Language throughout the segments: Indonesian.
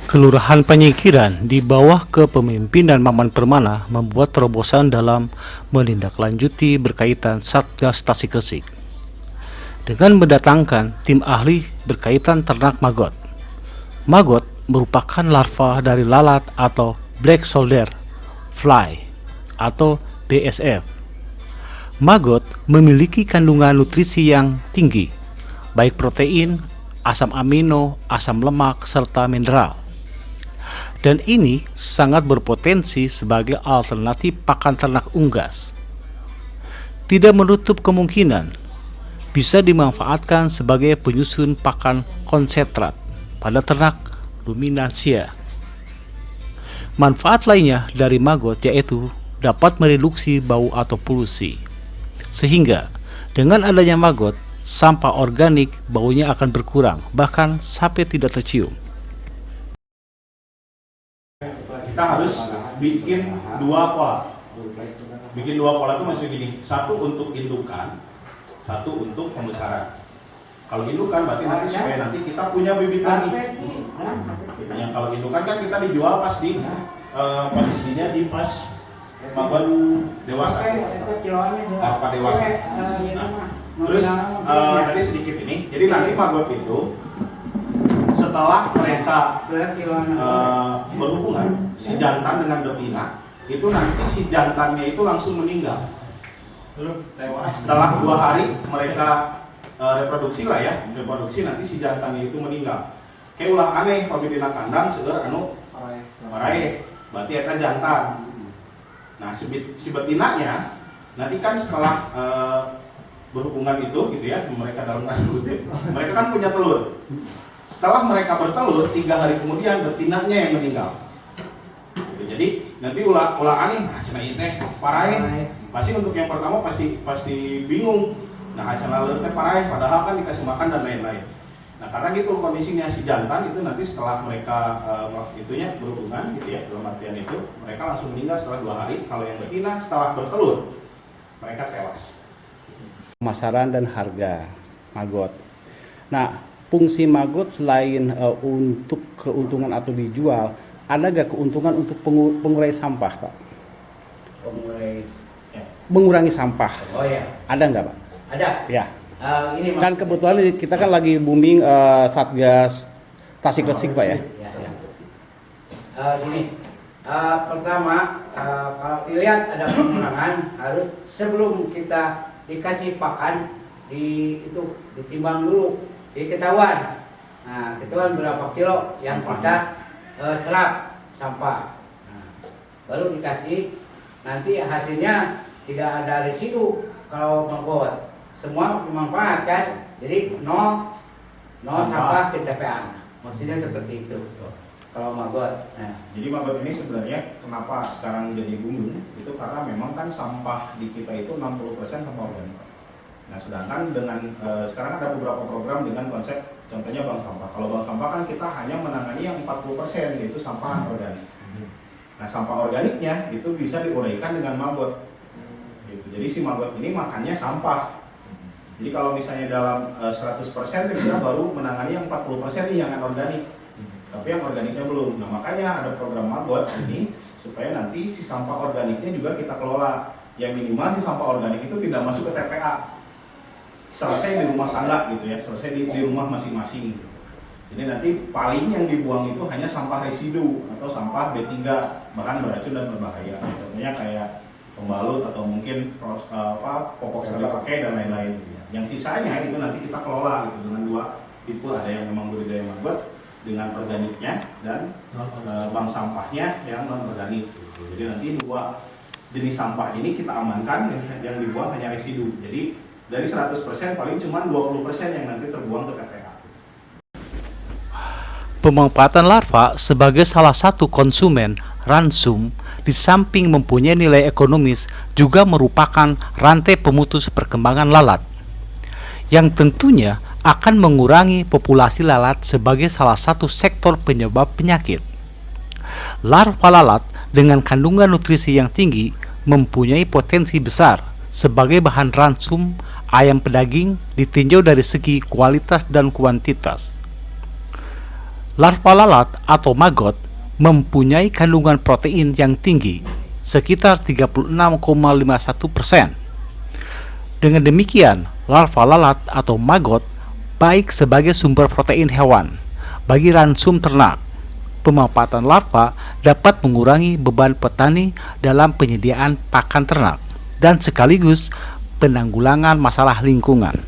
Kelurahan Penyingkiran di bawah kepemimpinan Maman Permana membuat terobosan dalam menindaklanjuti berkaitan Satgas Tasik-Resik dengan mendatangkan tim ahli berkaitan ternak maggot. Maggot merupakan larva dari lalat atau Black Soldier Fly atau BSF. Maggot memiliki kandungan nutrisi yang tinggi, baik protein, asam amino, asam lemak, serta mineral. Dan ini sangat berpotensi sebagai alternatif pakan ternak unggas. Tidak menutup kemungkinan bisa dimanfaatkan sebagai penyusun pakan konsentrat pada ternak ruminansia. Manfaat lainnya dari maggot yaitu dapat mereduksi bau atau polusi. Sehingga dengan adanya maggot, sampah organik baunya akan berkurang, bahkan sampai tidak tercium. Kita harus bikin dua pola. Bikin dua pola itu maksudnya gini, satu untuk indukan, satu untuk pembesaran. Kalau indukan berarti nanti supaya nanti kita punya bibit lagi. Yang kalau indukan kan kita dijual pas di posisinya di pas maggot dewasa, larva dewasa. Nah, terus tadi sedikit ini, jadi nanti maggot itu setelah mereka berhubungan si jantan dengan betina, itu nanti si jantannya itu langsung meninggal. Setelah 2 hari mereka reproduksi lah ya, reproduksi nanti si jantannya itu meninggal. Kayak ulah aneh pabidina kandang seger anu marae, berarti eta jantan. Nah si betinanya nanti kan setelah berhubungan itu gitu ya, mereka dalam tanda kutip, mereka kan punya telur. Setelah mereka bertelur 3 hari kemudian betinanya yang meninggal. Jadi nanti ulah aneh, cenah ieu teh parae. Pasti untuk yang pertama pasti bingung. Nah, cenah leureut teh parae padahal kan dikasih makan dan lain-lain. Nah, karena gitu kondisinya si jantan itu nanti setelah mereka itunya berhubungan gitu ya, dalam artian itu mereka langsung meninggal setelah 2 hari. Kalau yang betina setelah bertelur mereka tewas. Pemasaran dan harga maggot. Nah, fungsi maggot selain untuk keuntungan atau dijual, ada nggak keuntungan untuk pengurai sampah, Pak? Mengurangi sampah. Oh ya. Ada nggak, Pak? Ada. Ya. Ini Kan kebetulan kita kan lagi booming Satgas Tasik-Resik, Pak ya. Gini. Pertama, kalau dilihat ada pengurangan, harus sebelum kita dikasih pakan itu ditimbang dulu, diketahuan. Nah, ketahuan berapa kilo yang kita serap sampah. Nah, baru dikasih, nanti hasilnya tidak ada residu kalau maggot. Semua dimanfaatkan, jadi nol sampah ke TPA. Maksudnya seperti itu. Kalau maggot. Nah, jadi maggot ini sebenarnya kenapa sekarang jadi booming? Itu karena memang kan sampah di kita itu 60% sampah organik. Nah, sedangkan dengan sekarang ada beberapa program dengan konsep contohnya bank sampah. Kalau bank sampah kan kita hanya menangani yang 40% yaitu sampah organik. Nah, sampah organiknya itu bisa diuraikan dengan maggot. Gitu. Jadi si maggot ini makannya sampah. Jadi kalau misalnya dalam 100% kita baru menangani yang 40% ini yang organik. Tapi yang organiknya belum. Nah, makanya ada program maggot ini supaya nanti si sampah organiknya juga kita kelola. Yang minimal si sampah organik itu tidak masuk ke TPA. Selesai di rumah tangga gitu ya, selesai di rumah masing-masing. Jadi nanti paling yang dibuang itu hanya sampah residu atau sampah B3, bahkan beracun dan berbahaya. Contohnya kayak pembalut atau mungkin popok yang dipakai dan lain-lain. Yang sisanya itu nanti kita kelola gitu dengan 2 tipe, ada yang memang budidaya maggot dengan organiknya dan bank sampahnya yang non organik. Jadi nanti 2 jenis sampah ini kita amankan, yang dibuang hanya residu. Jadi dari 100% paling cuma 20% yang nanti terbuang ke TPA. Pemanfaatan larva sebagai salah satu konsumen ransum di samping mempunyai nilai ekonomis juga merupakan rantai pemutus perkembangan lalat yang tentunya akan mengurangi populasi lalat sebagai salah satu sektor penyebab penyakit. Larva lalat dengan kandungan nutrisi yang tinggi mempunyai potensi besar sebagai bahan ransum ayam pedaging ditinjau dari segi kualitas dan kuantitas. Larva lalat atau maggot mempunyai kandungan protein yang tinggi, sekitar 36,51%. Dengan demikian, larva lalat atau maggot baik sebagai sumber protein hewan bagi ransum ternak. Pemanfaatan larva dapat mengurangi beban petani dalam penyediaan pakan ternak dan sekaligus penanggulangan masalah lingkungan.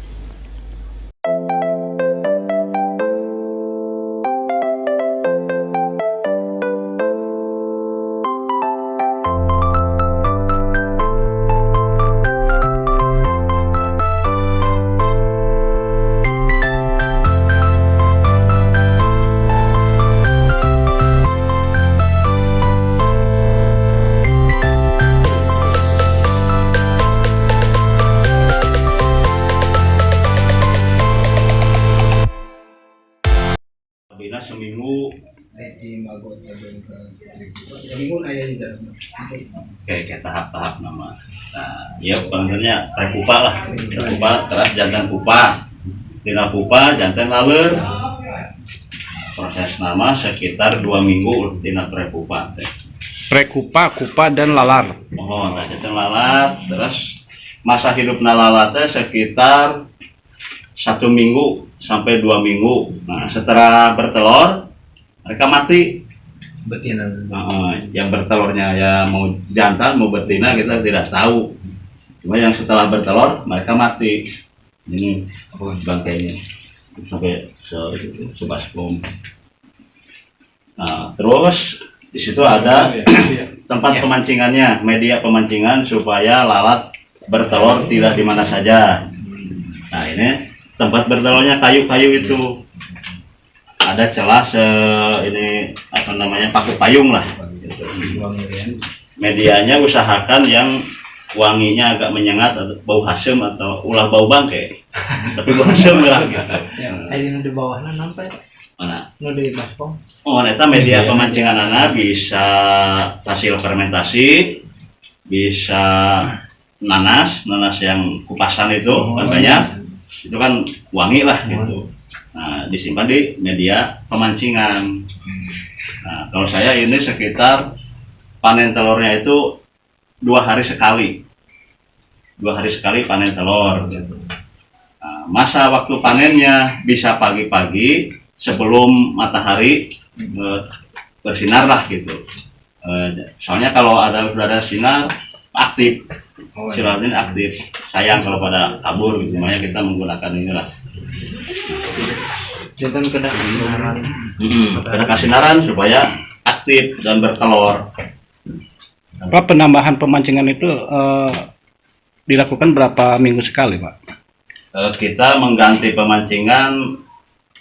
Bina seminggu kayak tahap-tahap nama. Nah, ya sebenarnya prekupa lah, prekupa terus jantan pupa, tina pupa jantan laler. Proses nama sekitar 2 minggu tina prekupa. Prekupa, kupa, dan lalar. Oh, nah jantan lalat, terus masa hidup lalatnya sekitar 1 minggu sampai 2 minggu. Nah, setelah bertelur mereka mati. Betina. Yang bertelurnya ya mau jantan mau betina kita tidak tahu. Cuma yang setelah bertelur mereka mati. Ini bangkainya sampai sebaskom. Nah, terus di situ ada tempat pemancingannya, media pemancingan supaya lalat bertelur tidak di mana saja. Nah, ini tempat bertelurnya kayu-kayu itu ada celah ini apa namanya paku payung lah. Medianya usahakan yang wanginya agak menyengat atau bau hasem atau ulah bau bangke. Tapi bau hasem lah gitu. Ayo di bawahnya nampak Mana? nu di baskom. Oh, eta media pemancingan anak bisa hasil fermentasi, bisa nanas yang kupasan itu banyak. Itu kan wangi lah gitu. Nah, disimpan di media pemancingan. Nah, kalau saya ini sekitar panen telurnya itu 2 hari sekali. 2 hari sekali panen telur gitu. Nah, masa waktu panennya bisa pagi-pagi sebelum matahari bersinar lah gitu. Soalnya kalau sudah ada sinar aktif. Silatin aktif, sayang kalau pada kabur gitu, makanya kita menggunakan inilah. Jantan kena sinaran. Kena kasinaran supaya aktif dan bertelur. Pak, penambahan pemancingan itu dilakukan berapa minggu sekali, Pak? Kita mengganti pemancingan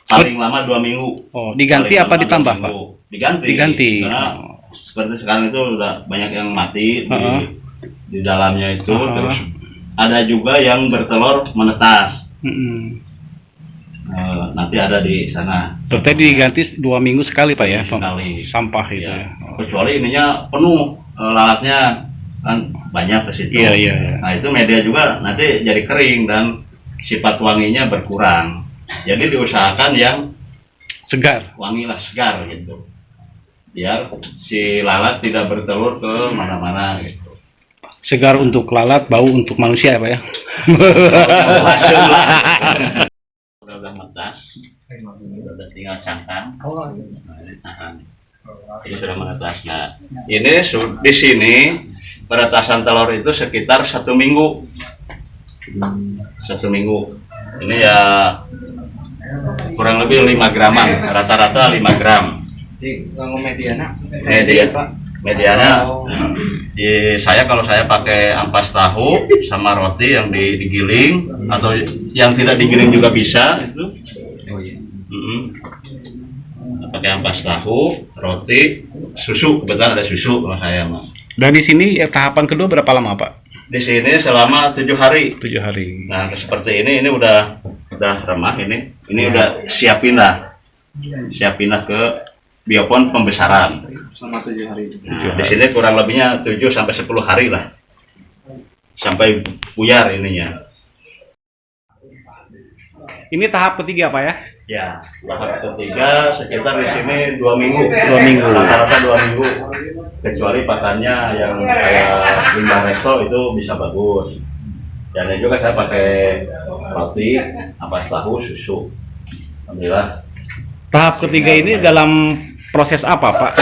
paling lama 2 minggu. Oh, diganti Paling apa lama ditambah, 2 Pak? minggu. Diganti. Diganti. Karena seperti sekarang itu udah banyak yang mati di dalamnya itu. Terus ada juga yang bertelur menetas. Nanti ada di sana. Berarti diganti 2 minggu sekali, Pak ya? Sekali. Sampah itu Ya. ya. Kecuali ininya penuh, lalatnya kan banyak ke situ. Iya. Nah, itu media juga nanti jadi kering dan sifat wanginya berkurang. Jadi diusahakan yang Segar. wangi lah, segar gitu. Biar si lalat tidak bertelur ke mana-mana gitu. Segar untuk lalat, bau untuk manusia ya, Pak ya? Udah menetas, udah tinggal cangkang. Nah, ini tahan. Ini sudah menetas. Nah, ini di sini penetasan telur itu sekitar 1 minggu. 1 minggu. Ini ya kurang lebih 5 graman, rata-rata 5 gram. Di ngomong mediana. Medianya kalau saya pakai ampas tahu sama roti yang digiling atau yang tidak digiling juga bisa itu. Pakai ampas tahu, roti, susu, kebetulan ada susu kalau saya mah. Dan di sini tahapan kedua berapa lama, Pak? Di sini selama 7 hari. 7 hari. Nah, seperti ini udah remah ini. Ini udah siapin lah ke biopon pembesaran. Selama 7 hari. Nah, di sini kurang lebihnya 7 sampai 10 hari lah. Sampai buyar ininya. Ini tahap ketiga Pak ya? Ya, tahap ketiga sekitar di sini 2 minggu. 2 minggu. Rata-rata 2 minggu. Kecuali pakannya yang kayak limbah resto itu bisa bagus. Dan juga saya pakai roti, ampas tahu, susu. Alhamdulillah. Tahap ketiga ini dalam proses apa Pak?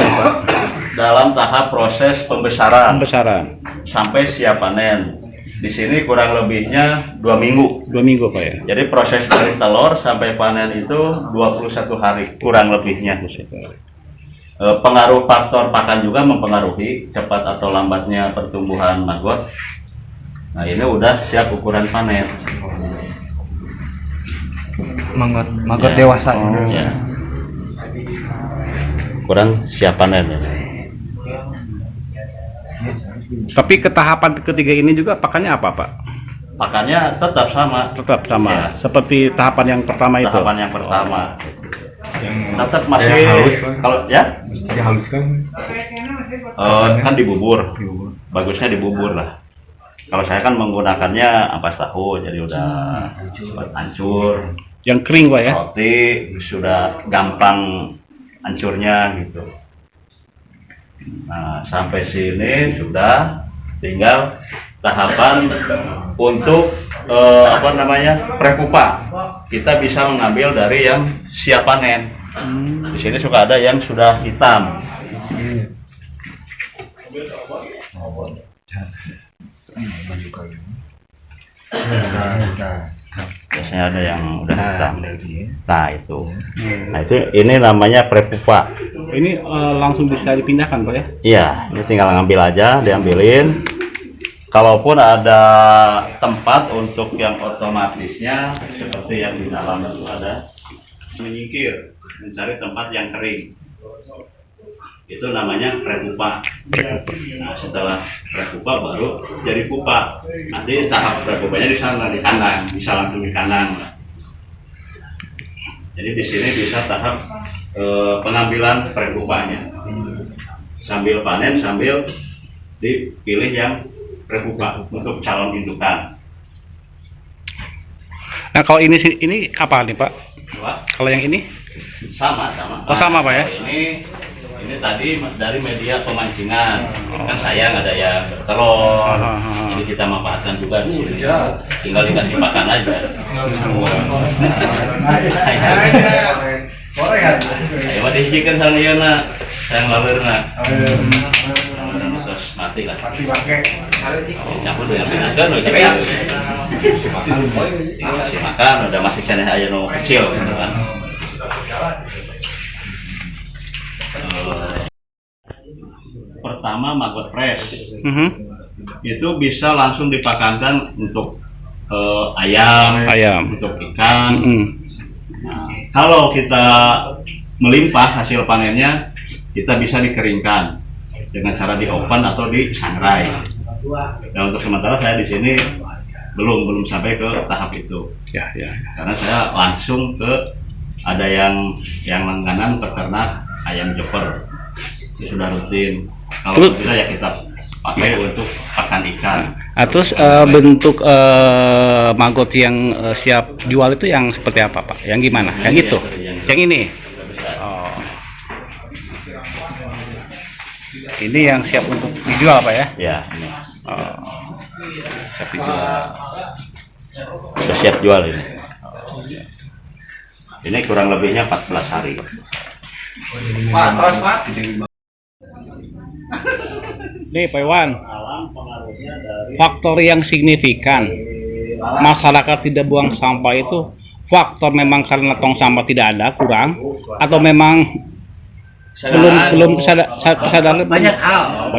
Dalam tahap proses pembesaran Pembesaran. sampai siap panen. Di sini kurang lebihnya 2 minggu. 2 minggu Pak ya? Jadi proses dari telur sampai panen itu 21 hari kurang lebihnya. Pengaruh faktor pakan juga mempengaruhi cepat atau lambatnya pertumbuhan maggot. Nah ini udah siap ukuran panen. Maggot Ya. dewasa. Ya. Ukuran siap panen ya. Tapi ke tahapan ketiga ini juga pakannya apa Pak? Pakannya tetap sama. Tetap sama, Ya. seperti tahapan yang pertama itu? Tahapan yang pertama. Tetap masih kalau ya Dihaluskan. kan dibubur. Bagusnya dibubur lah. Kalau saya kan menggunakannya ampas tahu, jadi udah cepat hancur. Yang kering Pak ya? Roti sudah gampang hancurnya gitu. Nah, sampai sini sudah tinggal tahapan untuk prepupa. Kita bisa mengambil dari yang siap panen. Di sini suka ada yang sudah hitam. Biasanya ada yang udah hitam. Nah itu. Nah itu ini namanya prepupa. Ini langsung bisa dipindahkan Pak ya? Iya, ini tinggal ngambil aja, diambilin. Kalaupun ada tempat untuk yang otomatisnya seperti yang di dalam itu ada, menyingkir, mencari tempat yang kering. Itu namanya prepupa. Nah, setelah prepupa baru jadi pupa. Nanti tahap prepupanya di sana di kandang, bisa langsung di kandang. Jadi di sini bisa tahap pengambilan prepupanya. Sambil panen, sambil dipilih yang prepupa untuk calon indukan. Nah kalau ini apa nih Pak? Dua, Kalau yang ini? sama. Oh, sama, Pak, ya? Ini tadi dari media pemancingan. Kan sayang ada yang bertelur. Jadi kita manfaatkan juga di sini. Tinggal dikasih makan aja. Ayo mah dihijikan sana ieu na. Sayang laweurna. Terus mati lah. Campur dengan pinakeun we jadi. Kasih makan udah masih keneh aya nu kecil gitu kan. Pertama maggot fresh itu bisa langsung dipakankan untuk ayam, untuk ikan. Nah, kalau kita melimpah hasil panennya, kita bisa dikeringkan dengan cara di oven atau di sangrai. Dan untuk sementara saya di sini belum sampai ke tahap itu. Ya. Karena saya langsung ke ada yang langganan peternak ayam jeper. Itu sudah rutin. Kalau tidak ya kita pakai untuk pakan ikan. Terus bentuk maggot yang siap jual itu yang seperti apa Pak? Yang gimana? Yang itu? Yang ini? Oh. Ini yang siap untuk dijual Pak ya? Ya, ini. Oh. Siap dijual. Sudah siap jual ini. Ini kurang lebihnya 14 hari. Pak, terus Pak. Nih Pak Iwan, faktor yang signifikan masyarakat tidak buang sampah itu faktor memang karena tong sampah tidak ada, kurang, atau memang belum kesadaran? Banyak hal,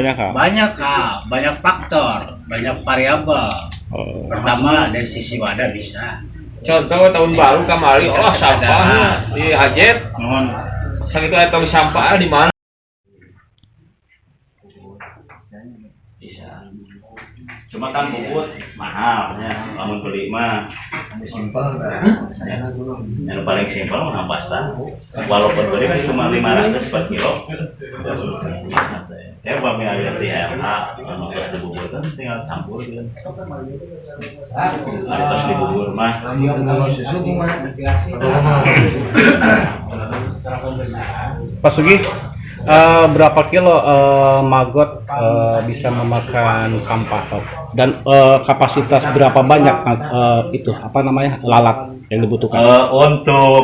banyak faktor, banyak variabel. Pertama dari sisi wadah bisa. Contoh tahun baru kemarin, sampahnya di Hajet. Sakitu ada tong sampah di mana? Bisa. Cuma kan bubut mahalnya, namun beli mah simpel. Yang paling simpel mah ampas tahu. Walaupun beli kan cuma 500 per kilo. Ya bami aya di RH anu geus dibubur kan tinggal campur gitu. Terus dibubur mah. Pak Sugi, berapa kilo maggot bisa memakan sampah Pak? Dan kapasitas berapa banyak itu apa namanya lalat yang dibutuhkan? Untuk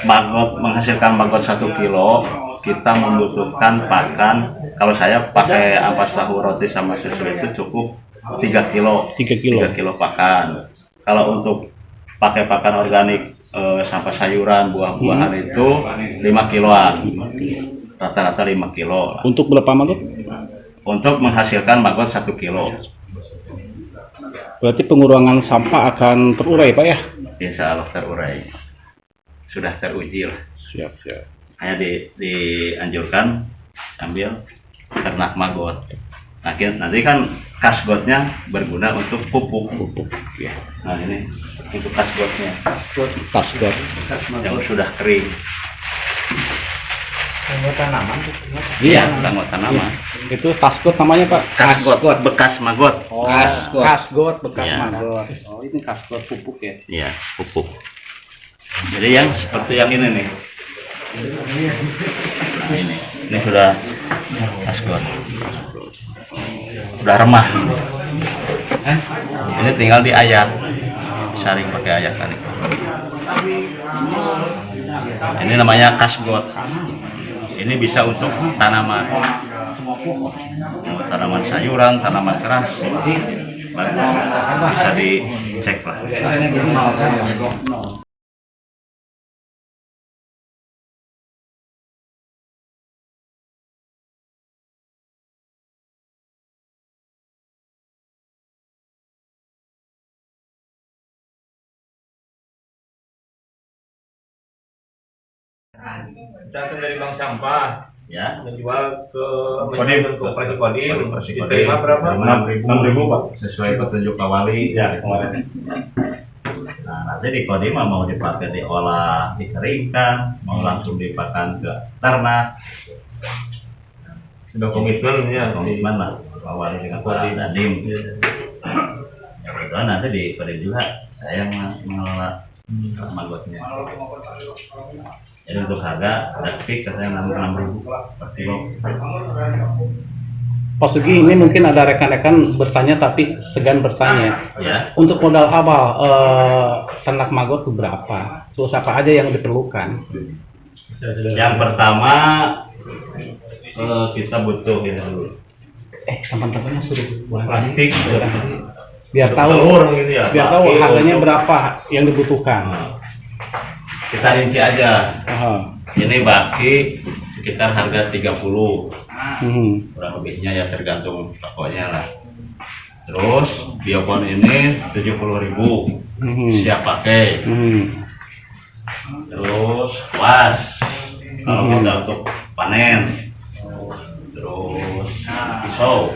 maggot menghasilkan maggot 1 kilo kita membutuhkan pakan, kalau saya pakai ampas tahu roti sama susu itu cukup 3 kilo 3 kilo pakan. Kalau untuk pakai pakan organik sampah sayuran buah-buahan itu 5 kiloan, rata-rata 5 kilo. Untuk berapa maggot? Untuk menghasilkan maggot 1 kilo. Berarti pengurangan sampah akan terurai Pak ya? Insya Allah terurai, sudah teruji lah. Siap. Hanya dianjurkan sambil ternak maggot. Nanti kan kasgotnya berguna untuk pupuk. Ya. Nah ini untuk kasgotnya, Kasgot. yang sudah kering. Tanaman. Iya, tanaman tanaman. Itu kasgot namanya Pak? Kasgot bekas maggot. Oh, kasgot bekas Iya. maggot. Oh, ini kasgot pupuk ya? Iya, pupuk. Jadi yang seperti yang ini nih. Nah, ini sudah kasgot. Sudah remah. Ini tinggal diayak, saring pakai ayakan itu. Ini namanya kasgot. Ini bisa untuk tanaman, tanaman sayuran, tanaman keras. Bagus, bisa dicek lah. Misalkan dari bank sampah Ya, menjual ke Kodim. Koperasi Kodim, Koperasi diterima berapa? 6.000 Pak, sesuai petunjuk Pak Wali ya kemarin. Nah, nanti di Kodim mau dipakai diolah, dikeringkan, mau langsung dipakan ke ternak. Sudah komitmen ya. Komitmen lah Pak Wali dengan Pak Dandim. Ya, kebetulan nanti di Kodim juga saya yang mengelola maggotnya. Jadi untuk harga ada fix katanya 6.000 per kilo. Pak Sugi, ini mungkin ada rekan-rekan bertanya tapi segan bertanya. Ya, Untuk modal awal ternak maggot itu berapa? Terus apa aja yang diperlukan? yang pertama kita butuh ini dulu. Teman-temannya suruh buat Plastik. biar Untuk tahu telur gitu ya. biar tahu Baki harganya untuk- berapa yang dibutuhkan. Kita rinci aja. Aha. Ini baki sekitar harga 30. Kurang lebihnya ya tergantung tokonya lah. Terus biopon ini 70.000 siap pakai. Terus kuas kalau udah untuk panen. Terus pisau.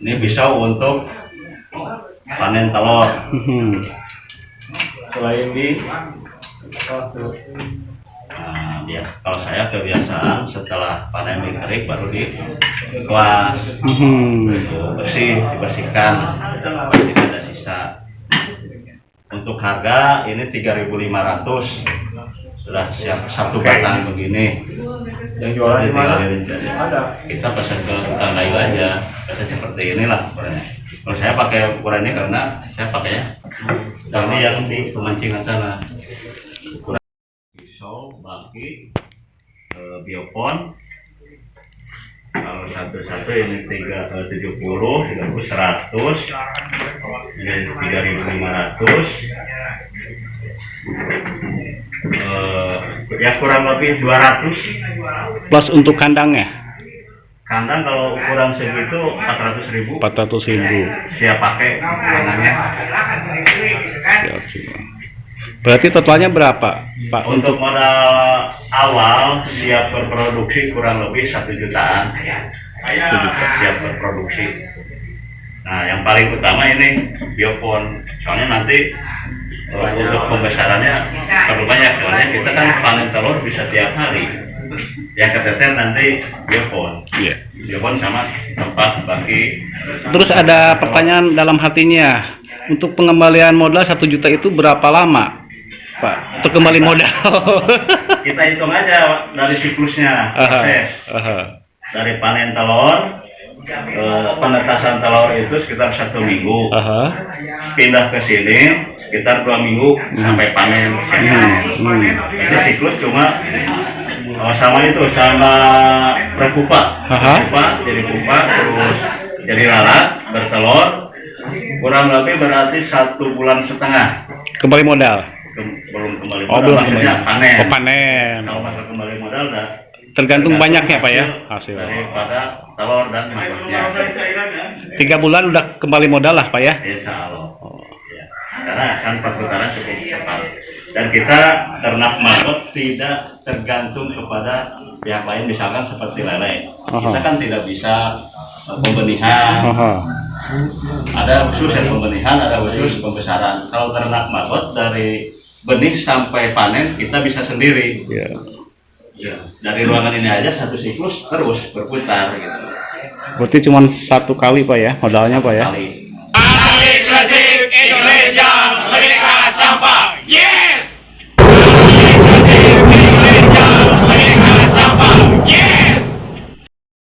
Ini pisau untuk panen telur. Selain di dia kalau saya kebiasaan setelah panen dikerik baru dikuas. Itu bersih, dibersihkan, tidak ada sisa. Untuk harga ini 3.500 sudah siap satu batang begini. Yang jualan di mana? Ada. Kita pesan ke tukang kayu aja, pesan seperti inilah ukurannya. Kalau saya pakai ukuran ini karena saya pakainya dari yang di pemancingan sana. Ukuran pisau, baki, biopon. Kalau satu-satu ini 70, 100, ini 3.500. Ya kurang lebih 200. Plus untuk kandangnya Kandang kalau ukuran segitu 400.000. 400.000. Siap pakai kandangnya. Siap. Berarti totalnya berapa Pak Untuk modal awal siap berproduksi kurang lebih 1 jutaan. 1 juta siap berproduksi. Nah, yang paling utama ini biopon. Soalnya nanti Kalau untuk pembesarannya perlu banyak, soalnya kita kan panen telur bisa tiap hari. Yang keteter nanti biopon. Iya. Biopon sama tempat bagi. Terus ada pertanyaan dalam hatinya, untuk pengembalian modal 1 juta itu berapa lama, Pak? Untuk kembali modal? Kita hitung aja dari siklusnya proses. Dari panen telur, penetasan telur itu sekitar 1 minggu. Pindah ke sini sekitar 2 minggu sampai panen. Itu siklus cuma sama berpupa, jadi pupa terus jadi lalat bertelur, kurang lebih berarti 1,5 bulan Kembali modal? Belum kembali Oh, modal, belum maksudnya kembali. panen. Oh, panen. Kalau masa kembali modal udah Tergantung banyaknya, Pak ya, hasil. daripada telur dan maksudnya 3 bulan udah kembali modal lah, Pak ya? insya Allah. Ya. Karena kan perputaran cukup cepat dan kita ternak maggot tidak tergantung kepada pihak lain, misalkan seperti lele. Kita kan tidak bisa pembenihan. Ada khusus yang pembenihan, ada khusus pembesaran. Kalau ternak maggot dari benih sampai panen kita bisa sendiri. Ya, dari ruangan ini aja 1 siklus terus berputar gitu. Berarti cuma 1 kali, Pak ya, modalnya, Pak ya? Kali. Indonesia Merdeka Sampah. Yeah!